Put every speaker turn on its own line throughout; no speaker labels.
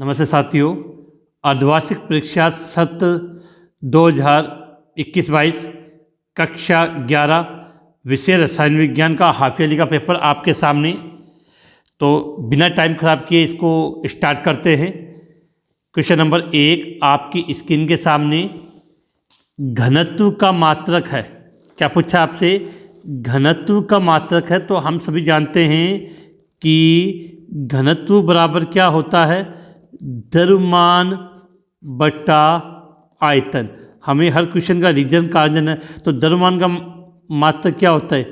नमस्ते साथियों, अर्धवार्षिक परीक्षा सत्र 2021-22 कक्षा 11 विषय रसायन विज्ञान का हाफ ईयरली का पेपर आपके सामने। तो बिना टाइम खराब किए इसको स्टार्ट करते हैं। क्वेश्चन नंबर 1 आपकी स्क्रीन के सामने घनत्व का मात्रक है। क्या पूछा आपसे? घनत्व का मात्रक है। तो हम सभी जानते हैं कि घनत्व बराबर क्या होता है? द्रव्यमान बटा आयतन। हमें हर क्वेश्चन का रीजन कारण है। तो द्रव्यमान का मात्रक क्या होता है?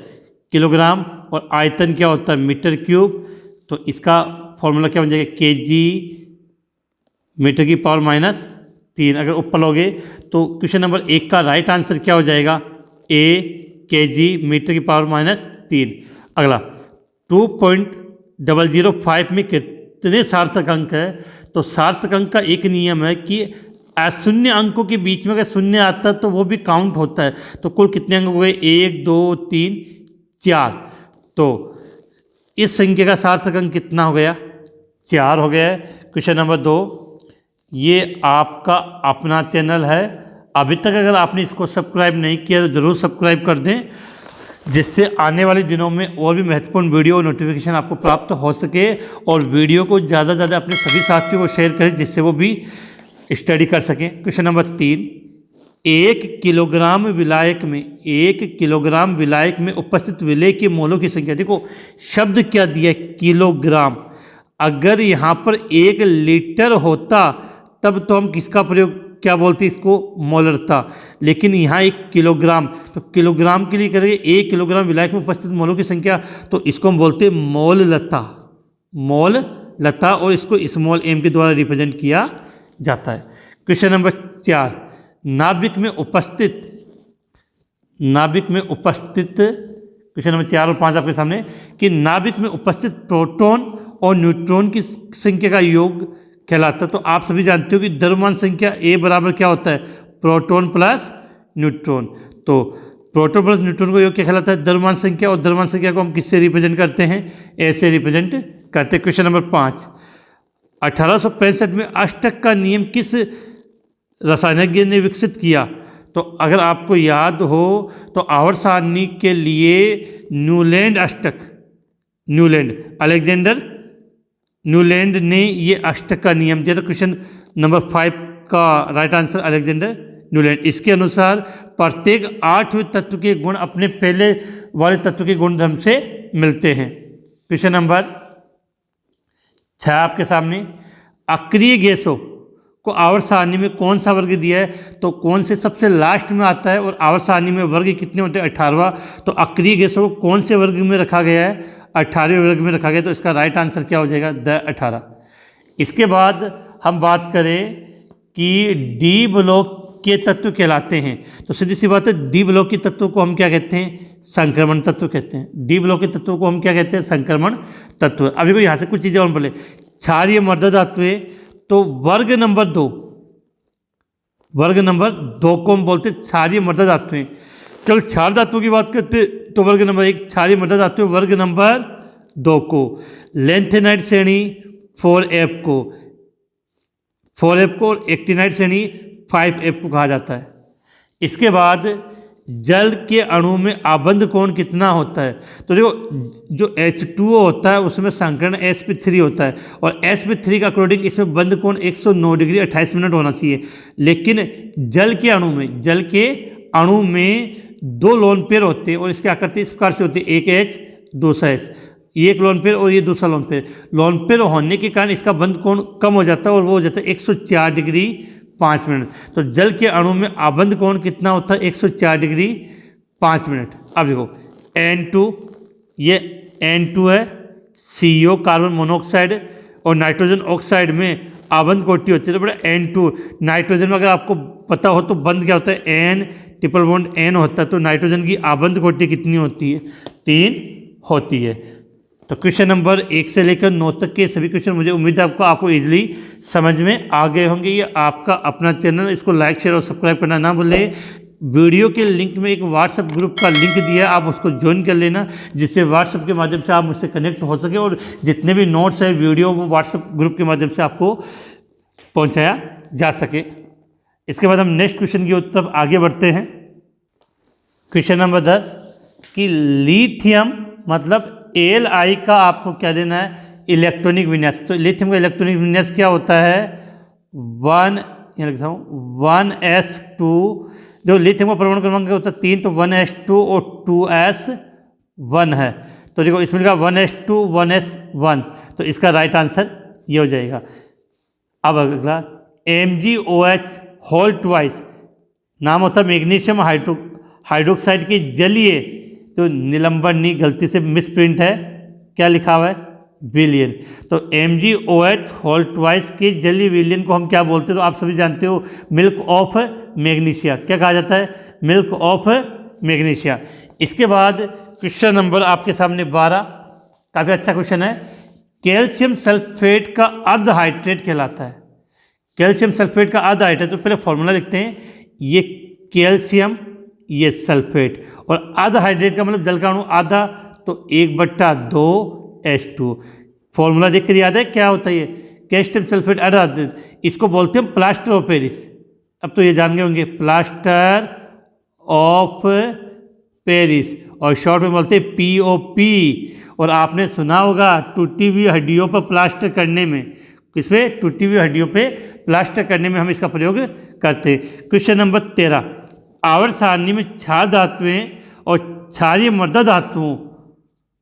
किलोग्राम। और आयतन क्या होता है? Metre cube. तो इसका फॉर्मूला क्या बन जाएगा? केजी मीटर की पावर -3। अगर ऊपर लोगे तो क्वेश्चन नंबर 1 का राइट आंसर क्या हो जाएगा? ए केजी मीटर की पावर -3। अगला 2.005 में कितने सार्थक अंक है? तो सार्थक अंक का एक नियम है कि अशून्य अंकों के बीच में अगर शून्य आता है तो वो भी काउंट होता है। तो कुल कितने अंक हो गए? 1 2 3 4। तो इस संख्या का सार्थक अंक कितना हो गया? 4 हो गया है। क्वेश्चन नंबर 2, ये आपका अपना चैनल है। अभी तक अगर आपने इसको सब्सक्राइब नहीं किया तो ज़रूर सब्सक्राइब कर दें, जिससे आने वाले दिनों में और भी महत्वपूर्ण वीडियो और नोटिफिकेशन आपको प्राप्त हो सके। और वीडियो को ज़्यादा से ज़्यादा अपने सभी साथियों को शेयर करें, जिससे वो भी स्टडी कर सकें। क्वेश्चन नंबर 3, 1 किलोग्राम विलायक में उपस्थित विलेय के मोलों की संख्या। देखो शब्द क्या दिया? किलोग्राम। अगर यहाँ पर 1 लीटर होता तब तो हम किसका प्रयोग क्या बोलते? इसको मोलरता। लेकिन यहाँ 1 किलोग्राम, तो किलोग्राम के लिए करेंगे 1 किलोग्राम विलायक में उपस्थित मोलों की संख्या, तो इसको हम बोलते हैं मोललता। मोललता, और इसको स्मॉल m के द्वारा रिप्रेजेंट किया जाता है। क्वेश्चन नंबर 4, नाभिक में उपस्थित क्वेश्चन नंबर 4 और 5 आपके सामने कि नाभिक में उपस्थित प्रोटॉन और न्यूट्रॉन की संख्या का योग कहलाता है। तो आप सभी जानते हो कि द्रव्यमान संख्या A बराबर क्या होता है? Proton plus neutron. तो प्रोटॉन प्लस न्यूट्रॉन का योग क्या कहलाता है? द्रव्यमान संख्या। और द्रव्यमान संख्या को हम किससे रिप्रेजेंट करते हैं? A से रिप्रेजेंट करते हैं। क्वेश्चन नंबर 5, 1865 में अष्टक का नियम किस रसायनज्ञ ने विकसित किया? तो अगर आपको याद हो तो आवर्त सारणी के लिए अलेक्जेंडर न्यूलैंड ने ये अष्टक का नियम दिया था। क्वेश्चन नंबर 5 का राइट आंसर अलेक्जेंडर न्यूलैंड। इसके अनुसार प्रत्येक 8वें तत्व के गुण अपने पहले वाले तत्व के गुणधर्म से मिलते हैं। क्वेश्चन नंबर 6 आपके सामने, अक्रिय गैसों को आवर्त सारणी में कौन सा वर्ग दिया है? तो कौन से सबसे लास्ट में आता है? और आवर्त सारणी में वर्ग कितने होते हैं? 18वां। तो अक्रिय गैसों को कौन से वर्ग में रखा गया है? 18वें वर्ग में रखा गया। तो इसका राइट आंसर क्या हो जाएगा? 18। इसके बाद हम बात करें कि डी ब्लॉक के तत्व कहलाते हैं। तो सीधी सी बात है, डी ब्लॉक के तत्वों को हम क्या कहते हैं? संक्रमण तत्व कहते हैं। डी ब्लॉक के तत्वों को हम क्या कहते हैं? संक्रमण तत्व। अभी को यहाँ से कुछ चीज़ें और बोले। क्षारीय मर्द धातुएं, तो वर्ग नंबर 2 को हम बोलते हैं क्षारीय मर्द धातुएं। चलो क्षार धातुओं की बात करते तो वर्ग नंबर 1 क्षारीय मर्द धातु, वर्ग नंबर 2 को लेंथेनाइड श्रेणी 4F को और एक्टिनाइड श्रेणी 5F को कहा जाता है। इसके बाद जल के अणु में आबंध कोण कितना होता है? तो देखो जो H2O होता है उसमें संकरण sp3 होता है, और sp3 का अकॉर्डिंग इसमें बंध कोण 109 डिग्री 28 मिनट होना चाहिए। लेकिन जल के अणु में 2 लोन पेयर होते हैं, और इसके आकृति इस प्रकार से होती है, एक H दूसरा H, एक लोन पेयर और ये दूसरा लोन पेयर। लोन पेयर होने के कारण इसका बंध कोण कम हो जाता है, और वो हो जाता है 104 डिग्री 5 मिनट। तो जल के अणु में आबंध कोण कितना होता है? 104 डिग्री 5 मिनट। अब देखो N2, ये N2 है, CO कार्बन मोनोऑक्साइड और नाइट्रोजन ऑक्साइड में आबंध कोटि होती है। तो बड़ा N2 नाइट्रोजन में अगर आपको पता हो तो बंध क्या होता है? N ट्रिपल बॉन्ड N होता है। तो नाइट्रोजन की आबंध कोटि कितनी होती है? 3 होती है। तो क्वेश्चन नंबर 1 से लेकर 9 तक के सभी क्वेश्चन मुझे उम्मीद है आपको इजीली समझ में आ गए होंगे। ये आपका अपना चैनल, इसको लाइक शेयर और सब्सक्राइब करना ना भूलें। वीडियो के लिंक में एक व्हाट्सएप ग्रुप का लिंक दिया है, आप उसको ज्वाइन कर लेना, जिससे व्हाट्सएप के माध्यम से आप मुझसे कनेक्ट हो सके और जितने भी नोट्स है वीडियो वो व्हाट्सएप ग्रुप के माध्यम से आपको पहुंचाया जा सके। इसके बाद हम नेक्स्ट क्वेश्चन की तरफ आगे बढ़ते हैं। क्वेश्चन नंबर 10 कि लिथियम मतलब Li का आपको क्या देना है, इलेक्ट्रॉनिक विन्यास। तो लिथियम का इलेक्ट्रॉनिक विन्यास क्या होता है, 1 यहाँ लिखता हूँ 1s2। जो लिथियम का परमाणु क्रमांक होता है 3, तो 1s2 और 2s1 है। तो देखो इसमें लिखा 1s2 1s1, तो इसका राइट आंसर ये हो जाएगा। अब अगला MgOH होल ट्वाइस, नाम होता है मैग्नीशियम हाइड्रोक्साइड की जलीय, तो निलंबन नहीं, गलती से मिसप्रिंट है, क्या लिखा हुआ है, विलियन। तो MgOH होल ट्वाइस के जलीय विलियन को हम क्या बोलते हैं, तो आप सभी जानते हो मिल्क ऑफ मैग्नीशिया। क्या कहा जाता है, मिल्क ऑफ मैग्नीशिया। इसके बाद क्वेश्चन नंबर आपके सामने 12, काफ़ी अच्छा क्वेश्चन है। कैल्शियम सल्फेट का अर्ध हाइड्रेट कहलाता है। कैल्शियम सल्फेट का अर्ध हाइड्रेट, तो पहले फॉर्मूला लिखते हैं, ये कैल्शियम ये सल्फेट, और अर्ध हाइड्रेट का मतलब जल का अणु आधा, तो 1/2H2। फॉर्मूला देख कर याद है क्या होता है ये, कैल्शियम सल्फेट अर्ध हाइड्रेट, इसको बोलते हैं प्लास्टर ऑफ पेरिस। अब तो ये जान गए होंगे, प्लास्टर ऑफ पेरिस, और शॉर्ट में बोलते हैं POP। और आपने सुना होगा टूटी हुई हड्डियों पर प्लास्टर करने में, किस पे, टूटी हुई हड्डियों पे प्लास्टर करने में हम इसका प्रयोग करते हैं। क्वेश्चन नंबर 13, आवर्त सारणी में क्षार धातुएं और क्षारीय मृदा धातुओं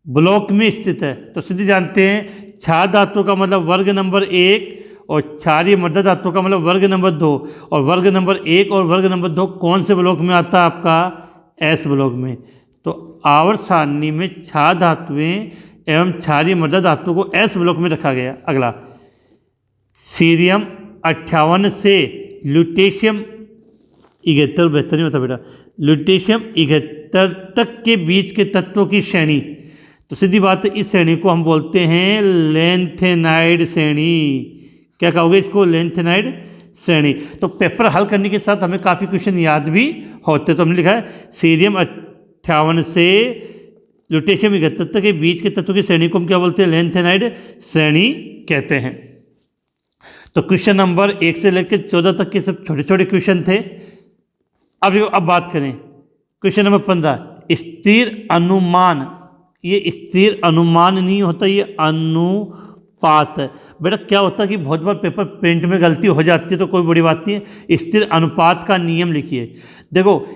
ब्लॉक में स्थित है। तो सीधे जानते हैं क्षार धातु का मतलब वर्ग नंबर 1 और क्षारीय मृदा धातु का मतलब वर्ग नंबर 2, और वर्ग नंबर 1 और वर्ग नंबर 2 कौन से ब्लॉक में आता है, आपका S ब्लॉक में। तो आवर्त सारणी में क्षार धातुएं एवं क्षारीय मृदा धातु को S ब्लॉक में रखा गया। अगला सीरियम 58 से ल्यूटेशियम 71, बेहतर नहीं होता बेटा, ल्यूटेशियम 71 तक के बीच के तत्वों की श्रेणी। तो सीधी बात है, इस श्रेणी को हम बोलते हैं लेंथेनाइड श्रेणी। क्या कहोगे इसको, लेंथेनाइड श्रेणी। तो पेपर हल करने के साथ हमें काफ़ी क्वेश्चन याद भी होते। तो हमने लिखा है सीरियम 58 से ल्यूटेशियम 71 तक के बीच के तत्वों की श्रेणी को हम क्या बोलते हैं, लेंथेनाइड श्रेणी कहते हैं। तो क्वेश्चन नंबर 1 से लेकर 14 तक के सब छोटे छोटे क्वेश्चन थे। अब बात करें क्वेश्चन नंबर 15, स्थिर अनुमान। ये स्थिर अनुमान नहीं होता, ये अनुपात है। बेटा क्या होता है कि बहुत बार पेपर प्रिंट में गलती हो जाती है, तो कोई बड़ी बात नहीं है। स्थिर अनुपात का नियम लिखिए। देखो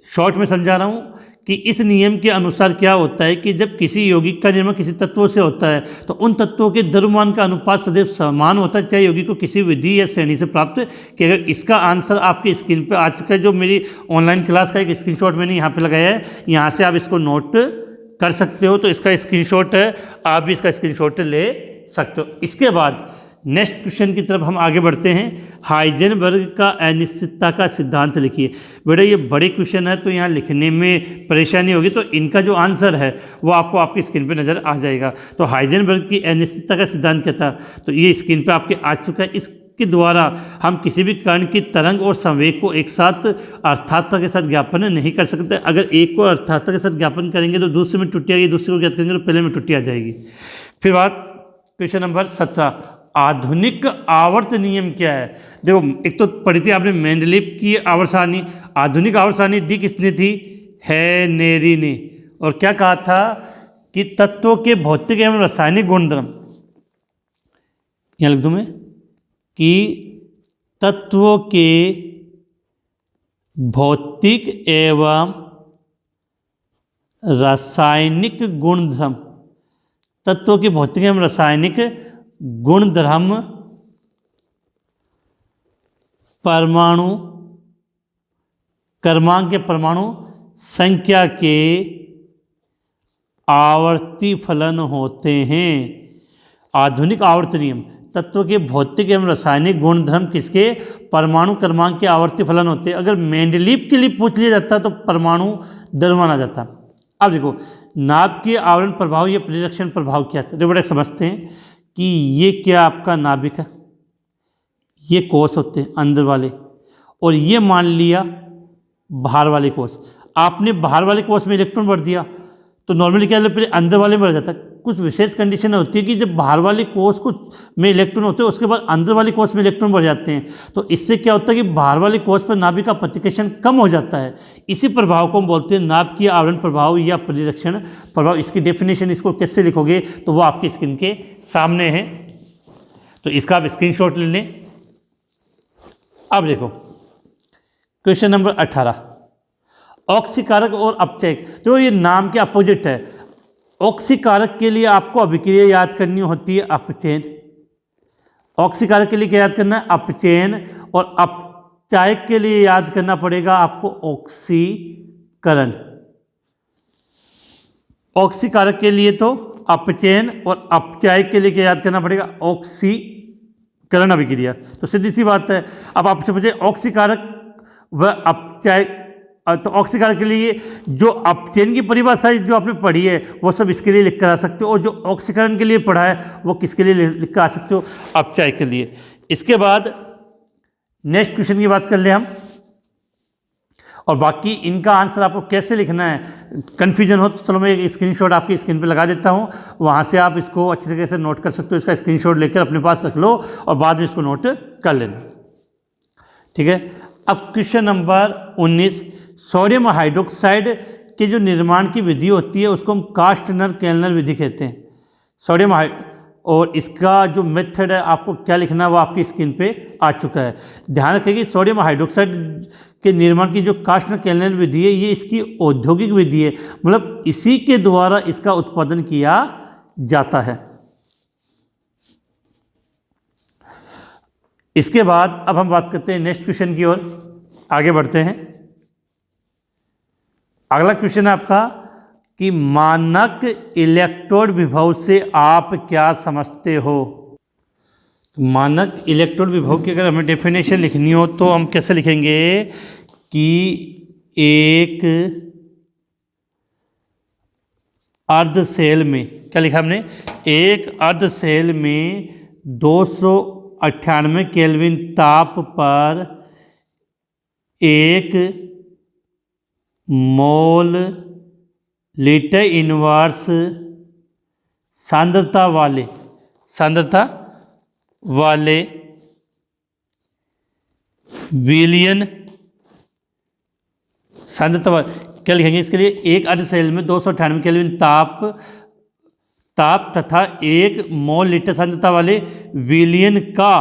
शॉर्ट में समझा रहा हूँ कि इस नियम के अनुसार क्या होता है कि जब किसी यौगिक का निर्माण किसी तत्वों से होता है, तो उन तत्वों के द्रव्यमान का अनुपात सदैव समान होता है, चाहे यौगिक को किसी विधि या श्रेणी से प्राप्त किया गया। इसका आंसर आपके स्क्रीन पे आ चुका है, जो मेरी ऑनलाइन क्लास का एक स्क्रीनशॉट मैंने यहाँ पे लगाया है, यहाँ से आप इसको नोट कर सकते हो। तो इसका स्क्रीनशॉट है, आप भी इसका स्क्रीनशॉट ले सकते हो। इसके बाद नेक्स्ट क्वेश्चन की तरफ हम आगे बढ़ते हैं। हाइजेनबर्ग का अनिश्चितता का सिद्धांत लिखिए। बेटा ये बड़े क्वेश्चन है, तो यहाँ लिखने में परेशानी होगी, तो इनका जो आंसर है वो आपको आपकी स्क्रीन पे नज़र आ जाएगा। तो हाइजेनबर्ग की अनिश्चितता का सिद्धांत क्या था, तो ये स्क्रीन पे आपके आ चुका है। इसके द्वारा हम किसी भी कण की तरंग और संवेग को एक साथ अर्थातता के साथ ज्ञापन नहीं कर सकते। अगर एक को अर्थातता के साथ ज्ञापन करेंगे तो दूसरे में त्रुटि आएगी, दूसरे को ज्ञात करेंगे तो पहले में त्रुटि आ जाएगी। फिर बात क्वेश्चन नंबर 17, आधुनिक आवर्त नियम क्या है। देखो एक तो पढ़ी थी आपने मेंडलीव की आवर्त सारणी, आधुनिक आवर्त सारणी दी किसने थी, हेनरी ने। और क्या कहा था कि तत्वों के भौतिक एवं रासायनिक गुणधर्म, यहाँ लिख दूं मैं, कि तत्वों के भौतिक एवं रासायनिक गुणधर्म, तत्वों के भौतिक एवं रासायनिक गुणधर्म परमाणु क्रमांक के परमाणु संख्या के आवर्ती फलन होते हैं। आधुनिक आवर्त नियम, तत्व के भौतिक एवं रासायनिक गुणधर्म किसके, परमाणु क्रमांक के आवर्ती फलन होते हैं। अगर मेंडलीव के लिए पूछ लिया जाता तो परमाणु द्रव्यमान आ जाता। अब देखो नाभिकीय आवरण प्रभाव या परिरक्षण प्रभाव क्या था, देखो बड़े समझते हैं कि ये क्या आपका नाभिक है, ये कोष होते हैं अंदर वाले, और ये मान लिया बाहर वाले कोष। आपने बाहर वाले कोष में इलेक्ट्रॉन भर दिया तो नॉर्मली क्या पहले अंदर वाले में रह जाता है, कुछ विशेष कंडीशन होती है कि जब बाहर वाले कोष को में इलेक्ट्रॉन होते हैं उसके बाद अंदर वाले कोष में इलेक्ट्रॉन बढ़ जाते हैं, तो इससे क्या होता है कि बाहर वाले कोष पर नाभिक का प्रतिकर्षण कम हो जाता है। इसी प्रभाव को हम बोलते हैं नाभिकीय आवरण प्रभाव या परिरक्षण प्रभाव। इसकी डेफिनेशन इसको कैसे लिखोगे तो वो आपकी स्क्रीन के सामने है, तो इसका आप स्क्रीनशॉट ले लें। अब देखो क्वेश्चन नंबर 18, ऑक्सीकारक और अपचयक, तो ये नाम के अपोजिट है। ऑक्सीकारक के लिए आपको अभिक्रिया याद करनी होती है अपचयन, ऑक्सीकारक के लिए क्या याद करना है अपचयन, और अपचायक के लिए याद करना पड़ेगा आपको ऑक्सीकरण। ऑक्सीकारक के लिए तो अपचयन और अपचायक के लिए क्या याद करना पड़ेगा ऑक्सीकरण अभिक्रिया। तो सीधी सी बात है। अब आपसे पूछे ऑक्सीकारक व अपचायक, तो ऑक्सीकारक के लिए जो अपचयन की परिभाषा जो आपने पढ़ी है वो सब इसके लिए लिख कर आ सकते हो, और जो ऑक्सीकरण के लिए पढ़ा है वो किसके लिए लिख कर आ सकते हो अपचायक के लिए। इसके बाद नेक्स्ट क्वेश्चन की बात कर ले हम, और बाकी इनका आंसर आपको कैसे लिखना है कन्फ्यूजन हो तो चलो मैं एक स्क्रीनशॉट आपकी स्क्रीन पे लगा देता हूँ, वहाँ से आप इसको अच्छी तरीके से नोट कर सकते हो। इसका स्क्रीनशॉट लेकर अपने पास रख लो और बाद में इसको नोट कर लेना, ठीक है। अब क्वेश्चन नंबर 19, सोडियम हाइड्रोक्साइड के जो निर्माण की विधि होती है उसको हम कास्टनर केल्नर विधि कहते हैं। सोडियम और इसका जो मेथड है आपको क्या लिखना है वो आपकी स्क्रीन पे आ चुका है। ध्यान रखें कि सोडियम हाइड्रोक्साइड के निर्माण की जो कास्टनर केल्नर विधि है ये इसकी औद्योगिक विधि है, मतलब इसी के द्वारा इसका उत्पादन किया जाता है। इसके बाद अब हम बात करते हैं नेक्स्ट क्वेश्चन की ओर आगे बढ़ते हैं। अगला क्वेश्चन है आपका कि मानक इलेक्ट्रोड विभव से आप क्या समझते हो। मानक इलेक्ट्रोड विभव की अगर हमें डेफिनेशन लिखनी हो तो हम कैसे लिखेंगे कि एक अर्ध सेल में, क्या लिखा हमने, एक अर्ध सेल में 298 केल्विन ताप पर 1 मोल लीटर इनवर्स सांद्रता वाले विलियन सांद्रता वाले, क्या लिखेंगे इसके लिए, एक अर्ध सेल में 298 केल्विन ताप तथा 1 मोल लीटर सांद्रता वाले विलियन का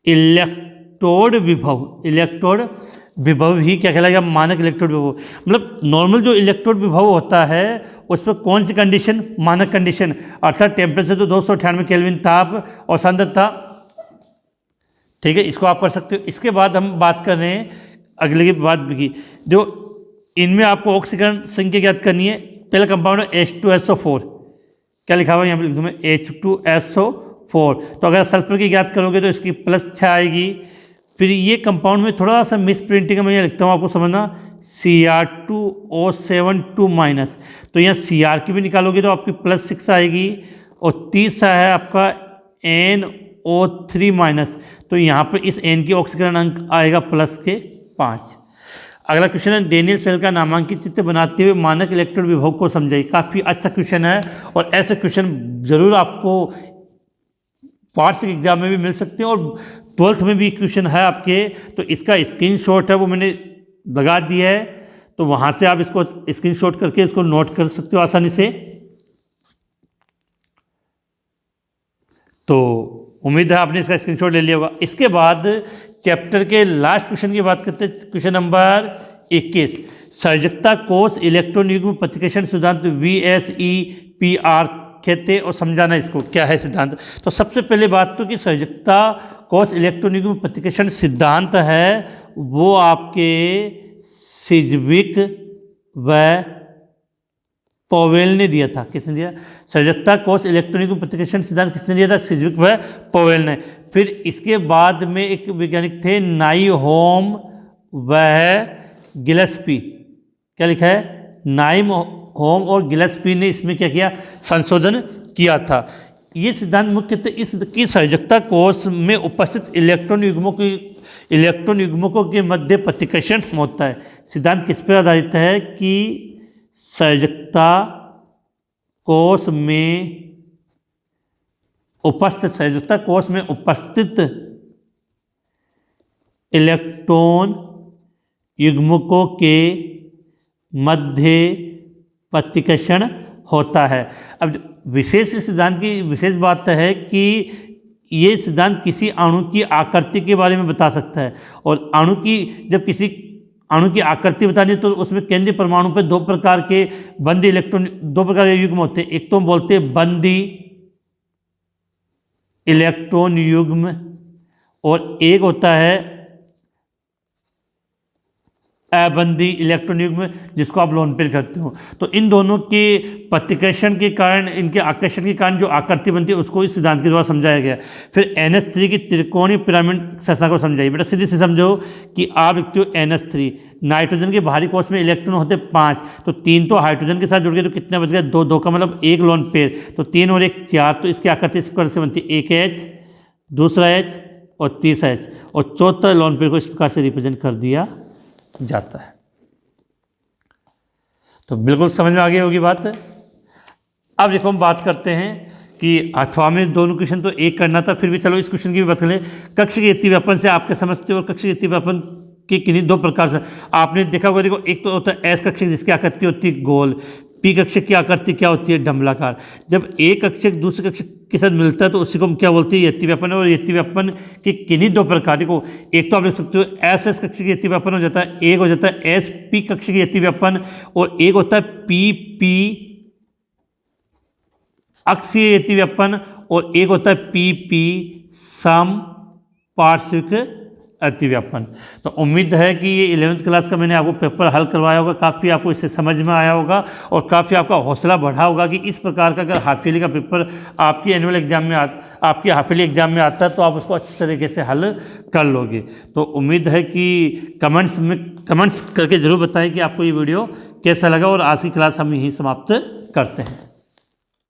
इलेक्ट्रोड विभव ही क्या कहलाएगा, मानक इलेक्ट्रोड विभव। मतलब नॉर्मल जो इलेक्ट्रोड विभव होता है उस पर कौन सी कंडीशन, मानक कंडीशन, अर्थात टेम्परेचर तो 298 केल्विन ताप और सांद्रता, ठीक है, इसको आप कर सकते हो। इसके बाद हम बात कर रहे हैं अगले की बात की, जो इनमें आपको ऑक्सीकरण संख्या ज्ञात करनी है। पहला कंपाउंड है H2SO4, क्या लिखा हुआ है यहाँ पर लिख दूँ मैं H2SO4। तो अगर सल्फर की ज्ञात करोगे तो इसकी +6 आएगी। फिर ये कंपाउंड में थोड़ा सा मिस प्रिंटिंग है, मैं ये लिखता हूँ आपको समझना, Cr2O7 2-, तो यहाँ Cr की भी निकालोगे तो आपकी +6 आएगी। और तीसरा है आपका NO3-, तो यहाँ पर इस N की ऑक्सीकरण अंक आएगा +5। अगला क्वेश्चन है डेनियल सेल का नामांकित चित्र बनाते हुए मानक इलेक्ट्रोड विभव को समझाइए। काफ़ी अच्छा क्वेश्चन है और ऐसे क्वेश्चन जरूर आपको वार्षिक एग्जाम में भी मिल सकते हैं और 12th में भी क्वेश्चन है आपके। तो इसका स्क्रीनशॉट है वो मैंने लगा दिया है, तो वहाँ से आप इसको स्क्रीनशॉट करके इसको नोट कर सकते हो आसानी से। तो उम्मीद है आपने इसका स्क्रीनशॉट ले लिया होगा। इसके बाद चैप्टर के लास्ट क्वेश्चन की बात करते हैं, क्वेश्चन नंबर 21, सर्जकता कोष इलेक्ट्रॉन युग्म प्रतिकर्षण सिद्धांत VSEPR कहते और समझाना इसको क्या है सिद्धांत। तो सबसे पहले बात तो कि सर्जकता कोष इलेक्ट्रॉन युग्म प्रतिकर्षण सिद्धांत है वो आपके सिज्विक व पॉवेल ने दिया था। किसने दिया? सर्जकता कोष इलेक्ट्रॉन युग्म प्रतिकर्षण सिद्धांत किसने दिया था? सिज्विक व पॉवेल ने। फिर इसके बाद में एक वैज्ञानिक थे नाइहोम व गिलस्पी, क्या लिखा है? नाइहोम और गिलस्पी ने इसमें क्या किया? संशोधन किया था। ये सिद्धांत मुख्यतः इसकी सर्जकता कोष में उपस्थित इलेक्ट्रॉन युग्मकों के मध्य प्रतिकर्षण होता है। सिद्धांत किस पर आधारित है कि सर्जकता कोश में उपस्थित सहजता कोश में उपस्थित इलेक्ट्रॉन युग्मकों के मध्य प्रतिकर्षण होता है। अब विशेष सिद्धांत की विशेष बात है कि ये सिद्धांत किसी अणु की आकृति के बारे में बता सकता है, और अणु की जब किसी अणु की आकृति बतानी तो उसमें केंद्रीय परमाणु पर दो प्रकार के बंदी इलेक्ट्रॉन, दो प्रकार के युग्म होते हैं। एक तो हम बोलते हैं बंदी इलेक्ट्रॉन युग्म, और एक होता है अबंदी इलेक्ट्रॉन युग्म, जिसको आप लोन पेयर करते हो। तो इन दोनों के प्रतिकर्षण के कारण, इनके आकर्षण के कारण जो आकृति बनती है उसको इस सिद्धांत के द्वारा समझाया गया। फिर NH3 की त्रिकोणीय पिरामिड संरचना को समझाइए। बेटा सीधे से समझो कि आप लिखते हो NH3, नाइट्रोजन के बाहरी कोश में इलेक्ट्रॉन होते 5, तो 3 तो हाइड्रोजन के साथ जुड़ गए, तो कितने बच गए? 2, 2 का मतलब 1 लोन पेयर, तो 3 और 1 4, तो इसकी आकृति इस प्रकार से बनती है, एक H, दूसरा H और तीसरा H, और चौथा लोन पेयर को इस प्रकार से रिप्रेजेंट कर दिया जाता है। तो बिल्कुल समझ में आ गई होगी बात। अब देखो हम बात करते हैं कि अथवा में दोनों क्वेश्चन तो एक करना था, फिर भी चलो इस क्वेश्चन की भी बात करें। कक्ष के इति व्यापन से आपके समझते हो, और कक्ष के इति व्यापन के किन्हीं दो प्रकार से आपने देखा होगा। देखो एक तो होता है एस कक्षक जिसकी आकृति होती है गोल, पी कक्षक की आकृति क्या होती है? डंबलाकार। जब एक कक्षक दूसरे कक्षक के साथ मिलता है तो उसी को हम क्या बोलते हैं? यति व्यापन। और यति व्यापन के किन्हीं दो प्रकार, देखो एक तो आप लिख सकते हो एस एस कक्षक यति व्यापन हो जाता है, एक हो जाता है एस पी कक्षक यति व्यापन, और एक होता है पी पी अक्षीय यति व्यापन, और एक होता है पी पी सम पार्श्विक अतिव्यापन। तो उम्मीद है कि ये 11वीं क्लास का मैंने आपको पेपर हल करवाया होगा, काफ़ी आपको इससे समझ में आया होगा, और काफ़ी आपका हौसला बढ़ा होगा कि इस प्रकार का अगर हाफ ईयरली का पेपर आपकी एनुअल एग्जाम में आपके हाफ ईयरली एग्जाम में आता है तो आप उसको अच्छी तरीके से हल कर लोगे। तो उम्मीद है कि कमेंट्स करके ज़रूर बताएं कि आपको ये वीडियो कैसा लगा, और आज की क्लास हम यहीं समाप्त करते हैं।